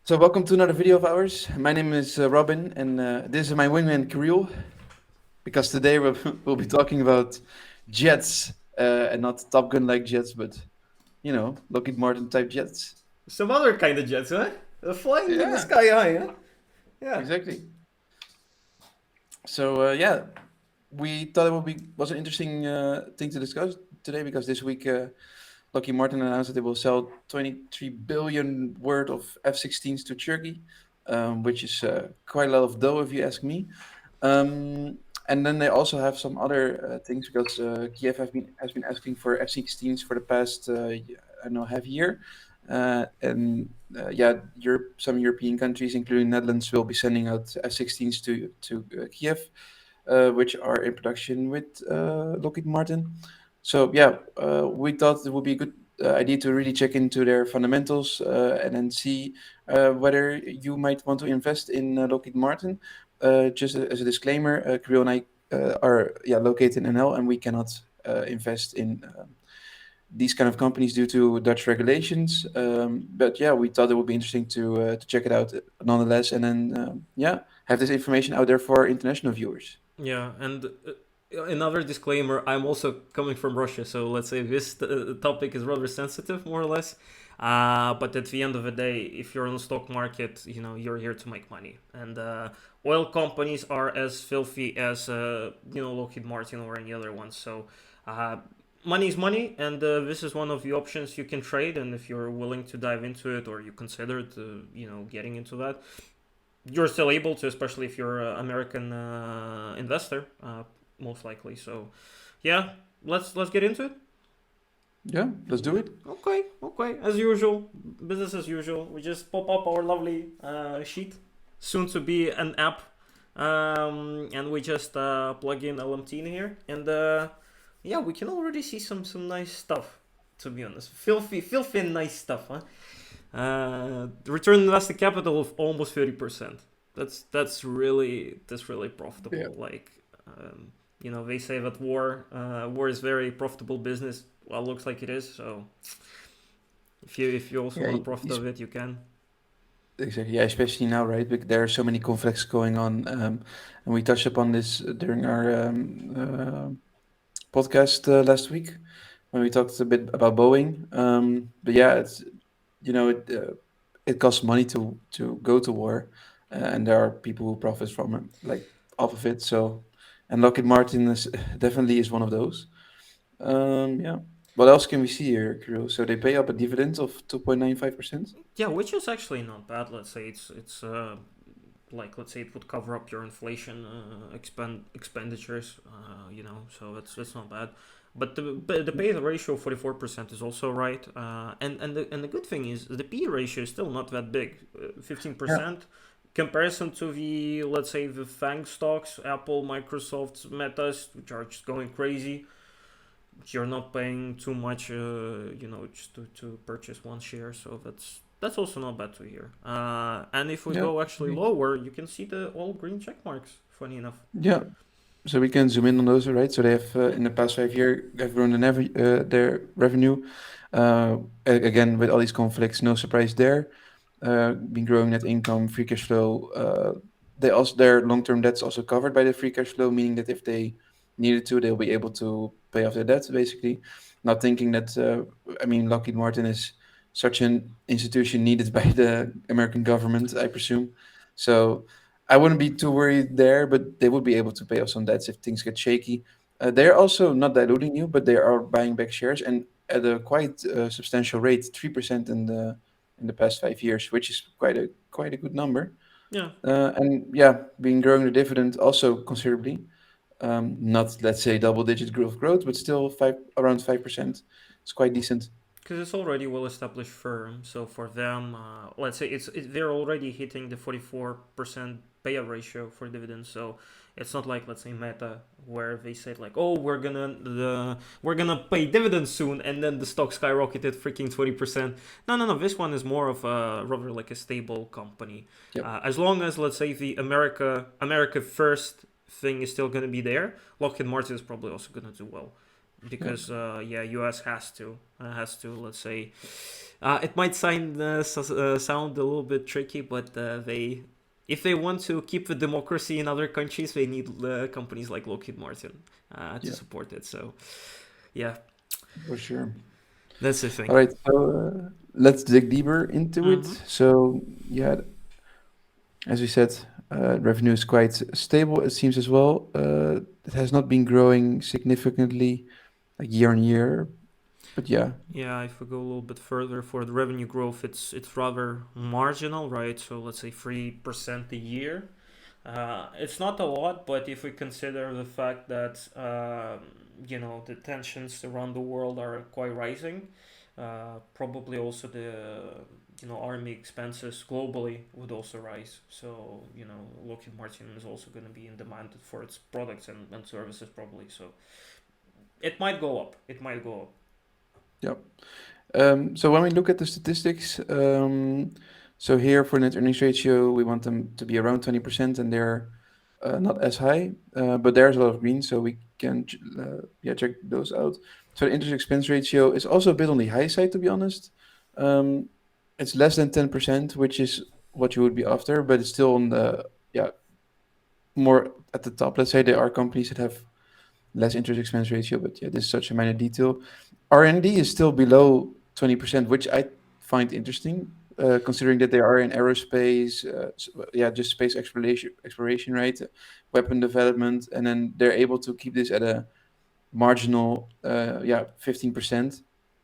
So welcome to another video of ours. My name is Robin, and this is my wingman Kirill. Because today we'll be talking about jets, and not Top Gun like jets, but Lockheed Martin type jets. Some other kind of jets, huh? Flying in the Yeah, sky high, huh? Yeah. exactly. So yeah, we thought it was an interesting thing to discuss today because this week Lockheed Martin announced that they will sell 23 billion worth of F-16s to Turkey, which is quite a lot of dough if you ask me. Um, and then they also have some other things because Kiev has been asking for F-16s for the past I don't know half year, and yeah, some European countries, including Netherlands, will be sending out F-16s to Kiev, which are in production with Lockheed Martin. So yeah, we thought it would be a good idea to really check into their fundamentals and then see whether you might want to invest in Lockheed Martin. Just as a disclaimer, Kirill and I are located in NL, and we cannot invest in these kind of companies due to Dutch regulations. But yeah, we thought it would be interesting to check it out nonetheless, and then have this information out there for international viewers. Yeah, and another disclaimer, I'm also coming from Russia, so let's say this topic is rather sensitive, more or less. But at the end of the day, if you're on the stock market, you're here to make money. And oil companies are as filthy as, Lockheed Martin or any other ones. So uh, money is money, and this is one of the options you can trade. And if you're willing to dive into it or you consider getting into that, you're still able to, especially if you're an American investor, most likely. So, yeah, let's get into it. Yeah, let's do it. Okay. As usual, business as usual. We just pop up our lovely sheet, soon to be an app, and we just plug in LMT in here, and yeah, we can already see some nice stuff. To be honest, filthy nice stuff, huh? Return on invested capital of almost 30%. That's really Yeah. profitable. Like, they say that war is very profitable business. Well, looks like it is. So if you also Yeah, want to profit of it, you can. exactly. Yeah, especially now, right? There are so many conflicts going on, and we touched upon this during our podcast last week when we talked a bit about Boeing. But yeah, it costs money to go to war, and there are people who profit from it, like off of it. So, and Lockheed Martin is definitely is one of those. Yeah. What else can we see here, Kirill? So they pay up a dividend of 2.95%. Yeah, which is actually not bad. Let's say it's like, let's say it would cover up your inflation expenditures, so that's not bad. But the pay ratio 44% is also right, and the good thing is the P ratio is still not that big, Yeah. 15% comparison to the, let's say, the FANG stocks, Apple, Microsoft, Metas, which are just going crazy. You're not paying too much, just to purchase one share, so that's also not bad to hear. And if we Yeah. go actually Okay. lower, you can see the all green check marks. Funny enough. Yeah. So we can zoom in on those, right? So they have in the past 5 years have grown their revenue. Again, with all these conflicts, no surprise there. Been growing net income, free cash flow. Their long-term debt's also covered by the free cash flow, meaning that if they needed to, they'll be able to pay off their debts, basically. Not thinking that, I mean, Lockheed Martin is such an institution needed by the American government, I presume. So I wouldn't be too worried there, but they would be able to pay off some debts if things get shaky. They're also not diluting you, but they are buying back shares and at a quite substantial rate, 3% in the past 5 years, which is quite a good number. Yeah, And yeah, been growing the dividend also considerably. Not let's say double-digit growth, but still around 5%. It's quite decent. because it's already well established firm. So for them, let's say they're already hitting the 44% payout ratio for dividends. So it's not like, let's say, Meta, where they said like, oh, we're gonna pay dividends soon, and then the stock skyrocketed freaking 20%. No. This one is more of a rather like a stable company. Yep. As long as, let's say, the America first thing is still gonna be there, Lockheed Martin is probably also gonna do well. Yeah. because yeah, US has to, let's say, it might sound a little bit tricky, but they, if they want to keep the democracy in other countries, they need companies like Lockheed Martin to Yeah, support it. So yeah, for sure. that's the thing. All right, so let's dig deeper into it. Mm-hmm. So you had, as we said, revenue is quite stable, it seems as well. It has not been growing significantly, like year on year, but yeah, Yeah, if we go a little bit further for the revenue growth, it's rather marginal, right? So let's say 3% a year. It's not a lot, but if we consider the fact that the tensions around the world are quite rising, probably also the army expenses globally would also rise. So Lockheed Martin is also going to be in demand for its products and services probably. So it might go up. It might go up. yeah. So when we look at the statistics, so here for net earnings ratio, we want them to be around 20%, and they're not as high, but there's a lot of green, so we can yeah, check those out. So the interest expense ratio is also a bit on the high side, to be honest. Um, it's less than 10%, which is what you would be after, but it's still on the, yeah, more at the top. Let's say there are companies that have less interest expense ratio, but yeah, this is such a minor detail. R&D is still below 20%, which I find interesting, considering that they are in aerospace, yeah, just space exploration, right? Weapon development, and then they're able to keep this at a marginal, yeah, 15%.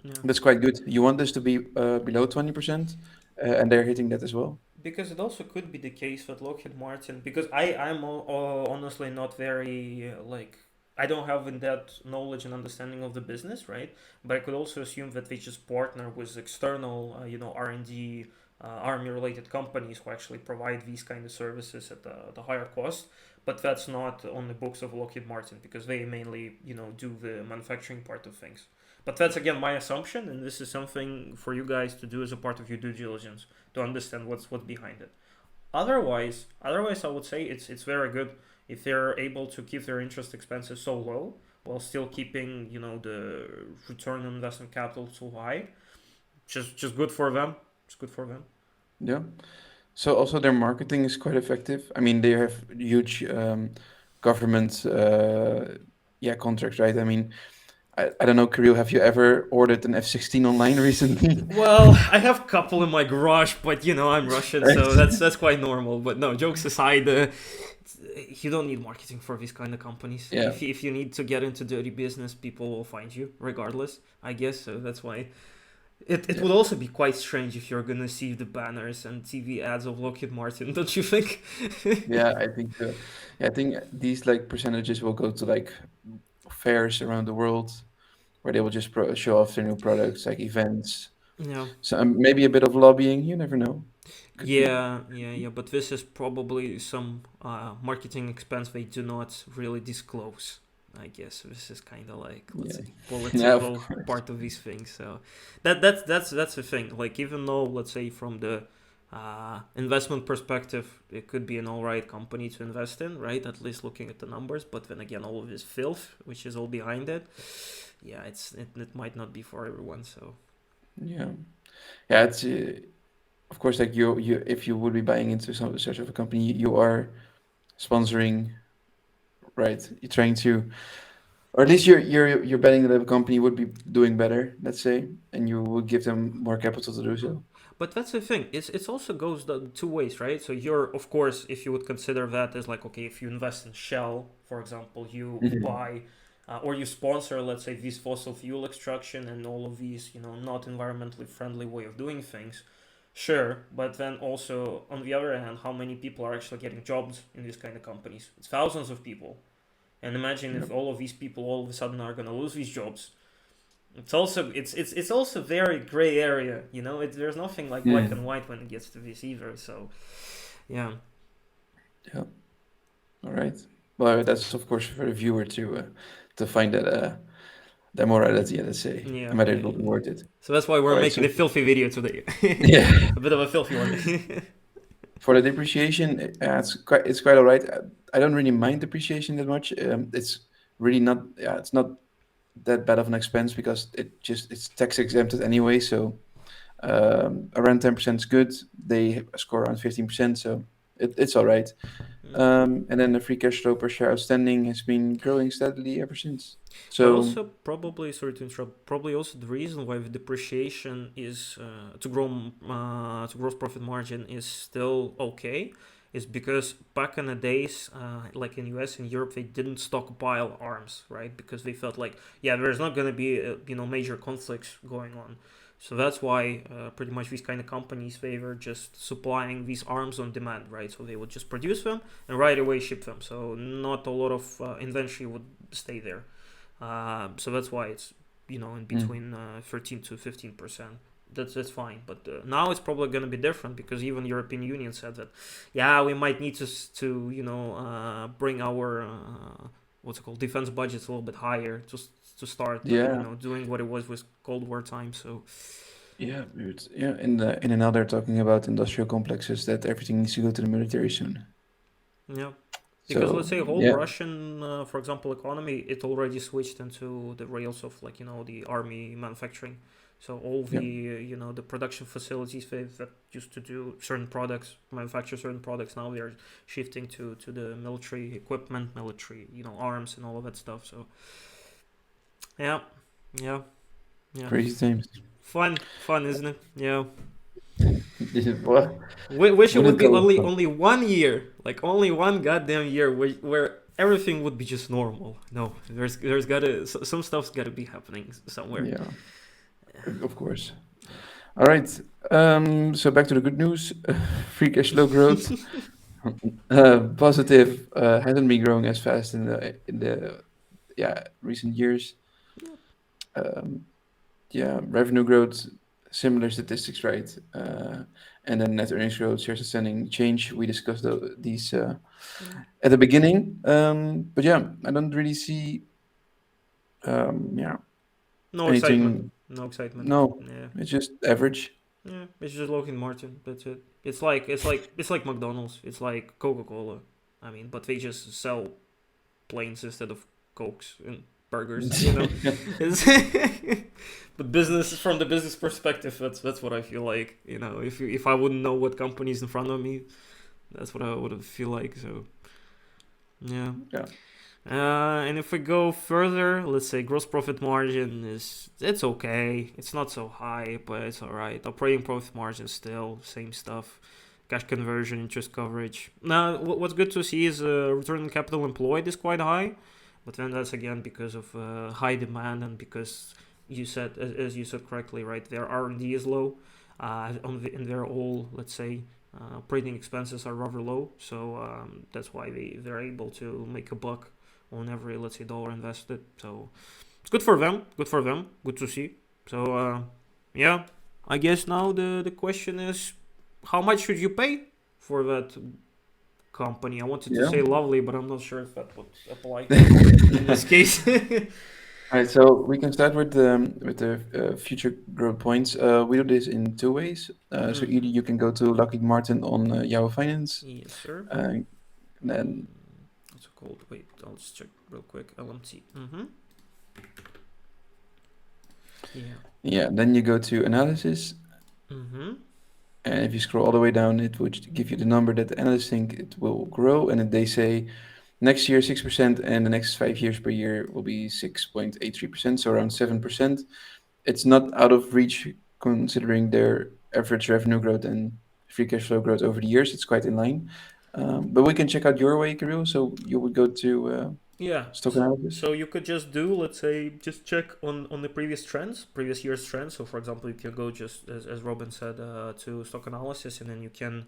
Yeah. That's quite good. You want this to be below 20%, and they're hitting that as well. Because it also could be the case with Lockheed Martin. Because I'm honestly not very like, I don't have in that knowledge and understanding of the business, right? But I could also assume that they just partner with external, R&D, army related companies who actually provide these kind of services at the higher cost. But that's not on the books of Lockheed Martin because they mainly do the manufacturing part of things. But that's again my assumption, and this is something for you guys to do as a part of your due diligence to understand what's behind it. Otherwise, I would say it's very good if they're able to keep their interest expenses so low while still keeping the return on investment capital so high. Just good for them. It's good for them. Yeah. So also their marketing is quite effective. I mean, they have huge government yeah, contracts, right? I mean, I don't know, Kirill, have you ever ordered an F-16 online recently? Well, I have a couple in my garage, but I'm Russian, so Right. that's quite normal. But no, jokes aside, you don't need marketing for these kind of companies. Yeah. If you need to get into dirty business, people will find you regardless. I guess so. That's why it Yeah. would also be quite strange if you're gonna see the banners and TV ads of Lockheed Martin, don't you think? Yeah, I think so. Yeah, I think these like percentages will go to like fairs around the world where they will just show off their new products, like events. Yeah. So maybe a bit of lobbying, you never know. Could be. Yeah. But this is probably some marketing expense they do not really disclose. I guess this is kind of like, let's Yeah. say, Yeah, of political course. part of these things. So that's the thing. Like, even though, let's say, from the investment perspective, it could be an all right company to invest in, right? At least looking at the numbers. But then again, all of this filth, which is all behind it, yeah, it might not be for everyone. So Yeah. Yeah, it's of course like you if you would be buying into some such of a company, you are sponsoring, right? You're trying to, or at least you're betting that the company would be doing better, let's say, and you would give them more capital to do so. but that's the thing. It's also goes the two ways, right? So you're, of course, if you would consider that as like, okay, if you invest in Shell, for example, you Mhm. buy or you sponsor, let's say, this fossil fuel extraction and all of these, not environmentally friendly way of doing things. Sure, but then also on the other hand, how many people are actually getting jobs in these kind of companies? It's thousands of people. And imagine Yep. if all of these people all of a sudden are gonna lose these jobs. It's also very gray area, there's nothing like black Yeah. and white when it gets to this either. So yeah, Yeah. All right. Well, that's of course for the viewer to find that that morality, let's say, yeah, and whether yeah, it will be yeah. worth it. So that's why All we're right. making So a filthy video today. yeah, A bit of a filthy one. for the depreciation, it's quite all right. I don't really mind depreciation that much. It's really not. Yeah, it's not that bad of an expense because it's tax exempted anyway. So around 10% is good. They score around 15%, so it's all right. Mm. And then the free cash flow per share outstanding has been growing steadily ever since. But So also probably, sorry to interrupt, probably also the reason why the depreciation is to gross profit margin is still okay is because back in the days, like in US and Europe, they didn't stockpile arms, right? Because they felt like, yeah, there's not going to be major conflicts going on. So that's why pretty much these kind of companies, they were just supplying these arms on demand, right? So they would just produce them and right away ship them. So not a lot of inventory would stay there. So that's why it's in between 13 to 15%. That's fine, but now it's probably going to be different because even European Union said that, yeah, we might need to bring our what's it called, defense budgets a little bit higher to start yeah, doing what it was with Cold War time. So yeah, dude. Yeah. In another talking about industrial complexes that everything needs to go to the military soon. yeah, because let's So say whole yeah, Russian, for example, economy, it already switched into the rails of like the army manufacturing. So all the yeah, the production facilities that used to do certain products, manufacture certain products, now they are shifting to the military equipment, military arms and all of that stuff. So yeah, yeah, yeah, crazy times. fun, isn't it? Yeah. What Wish it would wouldn't be call it only fun. only 1 year, like only one goddamn year, where everything would be just normal. No, there's gotta some stuff's gotta be happening somewhere. Yeah, of course. All right. So back to the good news. Free cash flow growth. Positive. Hasn't been growing as fast in the recent years. Um, yeah, revenue growth, similar statistics, right? And then net earnings growth, shares outstanding change. We discussed these Yeah. at the beginning. But yeah, I don't really see yeah No excitement. anything. No excitement. No, Yeah. it's just average. Yeah. It's just Lockheed Martin. That's it. It's like McDonald's. It's like Coca-Cola. I mean, but they just sell planes instead of cokes and burgers. It's but business from the business perspective, that's what I feel like. If I wouldn't know what companies in front of me, that's what I would feel like. So yeah. Yeah, And if we go further, let's say gross profit margin it's okay. It's not so high, but it's all right. Operating profit margin still same stuff. Cash conversion, interest coverage. Now, what's good to see is return on capital employed is quite high, but then that's again because of high demand and because you said, as you said correctly, right? Their R&D is low, and they're all, let's say, operating expenses are rather low, so that's why they're able to make a buck on every, let's say, dollar invested. So it's good for them. Good for them. Good to see. So yeah, I guess now the question is, how much should you pay for that company? I wanted to yeah. say lovely, but I'm not sure if that would apply in this case. All right, so we can start with the future growth points. We do this in two ways. So Mm. either you can go to Lockheed Martin on Yahoo Finance, Yes, sir. and then What's it called? Wait, I'll just check real quick. LMT. Mm-hmm. Yeah. yeah, then you go to analysis, Mm-hmm. and if you scroll all the way down, it would give you the number that the analysts think it will grow, and then they say next year 6%, and the next 5 years per year will be 6.83%, so around 7%. It's not out of reach considering their average revenue growth and free cash flow growth over the years. It's quite in line. But we can check out your way, Kirill. So you would go to Yeah. stock analysis. So you could just do, let's say, just check on the previous year's trends. So for example, you can go just as Robin said to stock analysis, and then you can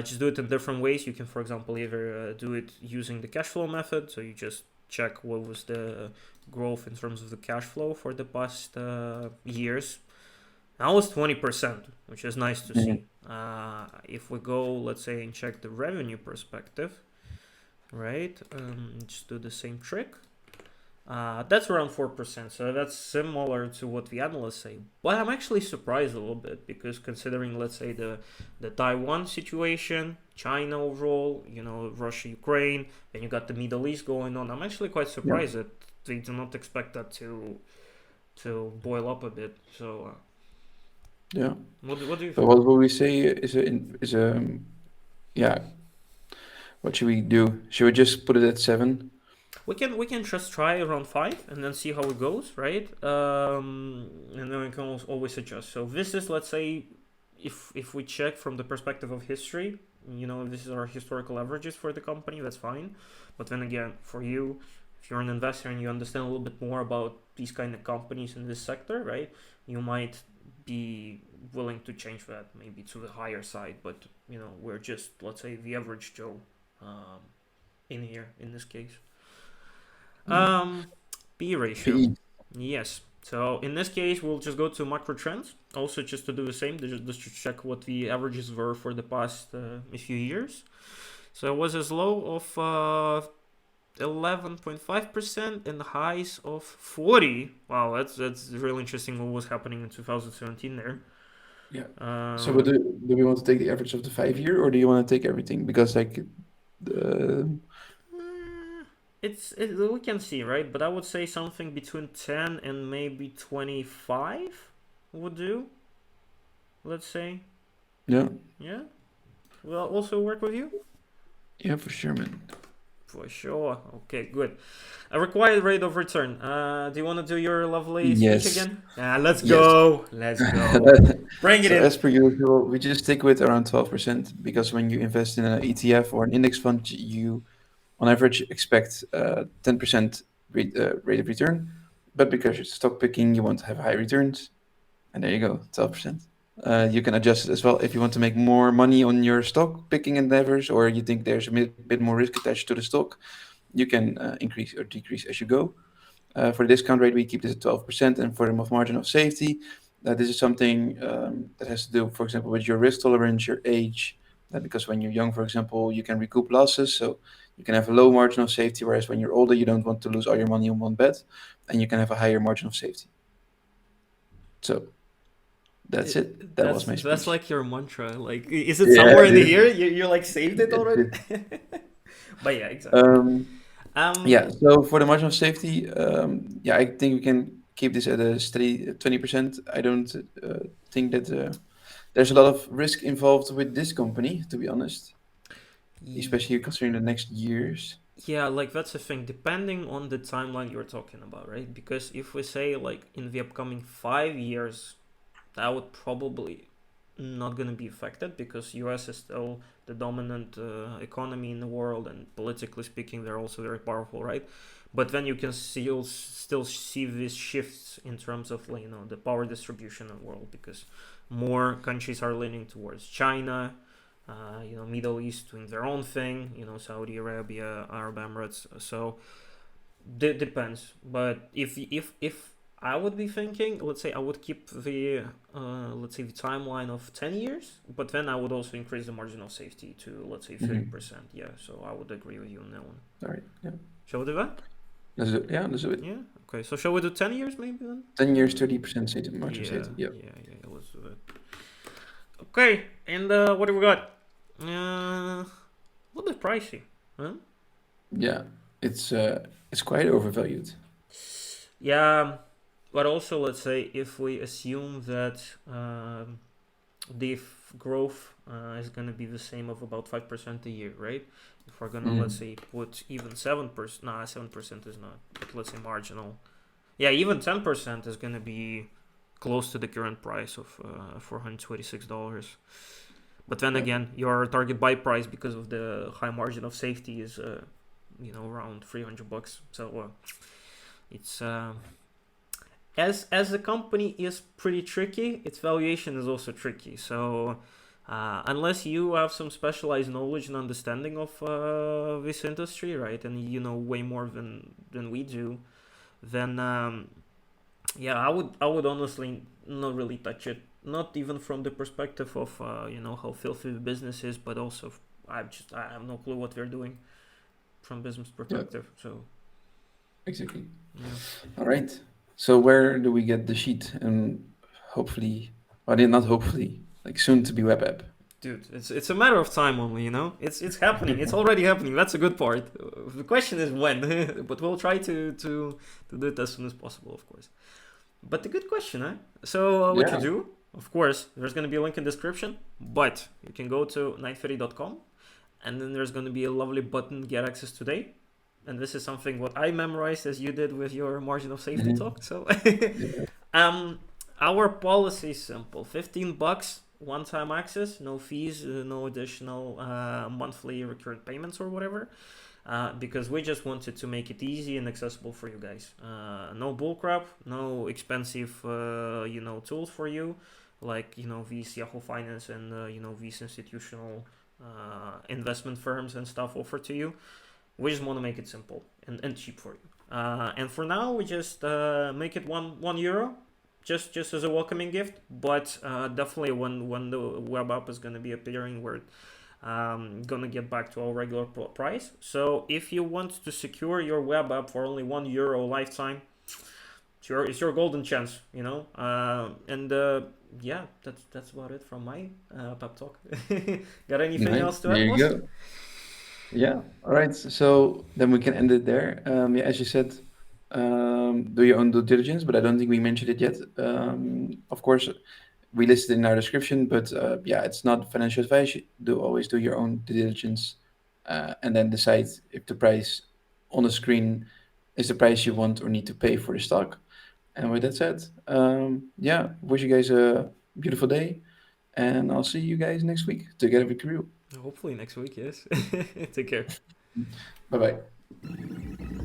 just do it in different ways. You can, for example, either do it using the cash flow method. So you just check what was the growth in terms of the cash flow for the past years. Now it's 20%, which is nice to Mhm. see. If we go, let's say, and check the revenue perspective, right? Just do the same trick. That's around 4%, so that's similar to what the analysts say. But I'm actually surprised a little bit because considering, let's say, the Taiwan situation, China overall, Russia, Ukraine, and you got the Middle East going on. I'm actually quite Yeah. surprised that they do not expect that to boil up a bit. So, Yeah. what do you But think? what will we say is a yeah? What should we do? Should we just put it at 7? We can just try around 5 and then see how it goes, right? And then we can always adjust. So this is, let's say, if we check from the perspective of history, this is our historical averages for the company. That's fine. But then again, for you, if you're an investor and you understand a little bit more about these kind of companies in this sector, right? You might be willing to change that maybe to the higher side. But we're just, let's say, the average Joe um, in here in this case. Yeah. Um, P ratio. PE. Yes. So in this case, we'll just go to macro trends. Also, just to do the same, just to check what the averages were for the past a few years. So it was as low of 11.5% and highs of 40. Wow, that's really interesting. What was happening in 2017 there? Yeah. So, but Um, do we want to take the average of the 5 year, or do you want to take everything? Because like, the we can see, right? But I would say something between 10 and maybe 25 would do. Let's say. yeah, Yeah. Will also work with you? yeah, for sure, man. For sure. Okay, good. A required rate of return. Do you want to do your lovely speech Yes, again? Let's yes. go. Let's go. Bring it So in. as per usual, we just stick with around 12% because when you invest in an ETF or an index fund, you on average expect 10% rate of return. But because you're stock picking, you want to have high returns, and there you go, 12%. You can adjust it as well if you want to make more money on your stock picking endeavors, or you think there's a bit more risk attached to the stock. You can increase or decrease as you go. For the discount rate, we keep this at 12%, and for the margin of safety, this is something that has to do, for example, with your risk tolerance, your age. Because when you're young, for example, you can recoup losses, so you can have a low margin of safety. Whereas when you're older, you don't want to lose all your money on one bet, and you can have a higher margin of safety. So that's it. That was my That's speech. like your mantra. Like, is it Yeah, somewhere in it is. here? You like saved it It already? is. But yeah, exactly. Um, Um, yeah. So for the margin of safety, yeah, I think we can keep this at a steady 20%. I don't think that there's a lot of risk involved with this company, to be honest, especially considering the next years. Yeah, like that's the thing, depending on the timeline you're talking about, right? Because if we say like in the upcoming 5 years, that would probably not gonna be affected because US is still the dominant economy in the world, and politically speaking, they're also very powerful, right? But then you can still see these shifts in terms of like, the power distribution in the world because more countries are leaning towards China, Middle East doing their own thing, Saudi Arabia, Arab Emirates. So depends. But if I would be thinking, let's say I would keep the the timeline of 10 years, but then I would also increase the margin of safety to let's say 30%. Yeah, so I would agree with you on that one. All right. Yeah. Shall we do that? Yeah, let's do it. Yeah. Okay. So shall we do 10 years maybe then? 10 years, 30% safety, margin of Yeah. safety. Yeah. Yeah. Let's do that. Okay. And what do we got? A little bit pricey, huh? Yeah. It's quite overvalued. Yeah, but also let's say if we assume that the growth is gonna be the same of about 5% a year, right? If we're gonna let's say put even 7%, nah, 7% is not, but let's say marginal. Yeah, even 10% is gonna be close to the current price of $426. But then Yeah. again, your target buy price because of the high margin of safety is around $300. So it's as the company is pretty tricky, its valuation is also tricky. So unless you have some specialized knowledge and understanding of this industry, right, and you know way more than we do, then yeah, I would honestly not really touch it. Not even from the perspective of how filthy the business is, but also I have no clue what they're doing from business Yeah. perspective. So Exactly. yeah. All right. So where do we get the sheet? And hopefully, well, not hopefully, like soon to be web app. Dude, it's a matter of time only, you know. It's happening. It's already happening. That's a good part. The question is when, but we'll try to do it as soon as possible, of course. But the good question, huh? So what you Yeah. do, of course, there's gonna be a link in the description, but you can go to 930.com, and then there's gonna be a lovely button, get access today. And this is something what I memorized as you did with your margin of safety Mhm. talk. So Yeah. um our policy is simple: $15 one-time access, no fees, no additional monthly recurrent payments or whatever. Because we just wanted to make it easy and accessible for you guys. No bullcrap, no expensive, tools for you, like these Yahoo Finance and these institutional investment firms and stuff offer to you. We just want to make it simple and cheap for you. And for now, we just make it one euro, just as a welcoming gift. But definitely when the web app is gonna be appearing, we're gonna get back to our regular price. So if you want to secure your web app for only €1 lifetime, it's your golden chance, and yeah, that's about it from my pep talk. Got anything Nice. else to There add, you boss? go. Yeah. All right. So then we can end it there. Yeah, as you said, do your own due diligence, but I don't think we mentioned it yet. Of course, we listed in our description, but yeah, it's not financial advice. You do always do your own due diligence, and then decide if the price on the screen is the price you want or need to pay for the stock. And with that said, yeah, wish you guys a beautiful day, and I'll see you guys next week together with Kirill. Hopefully next week, yes. Take care. Bye bye.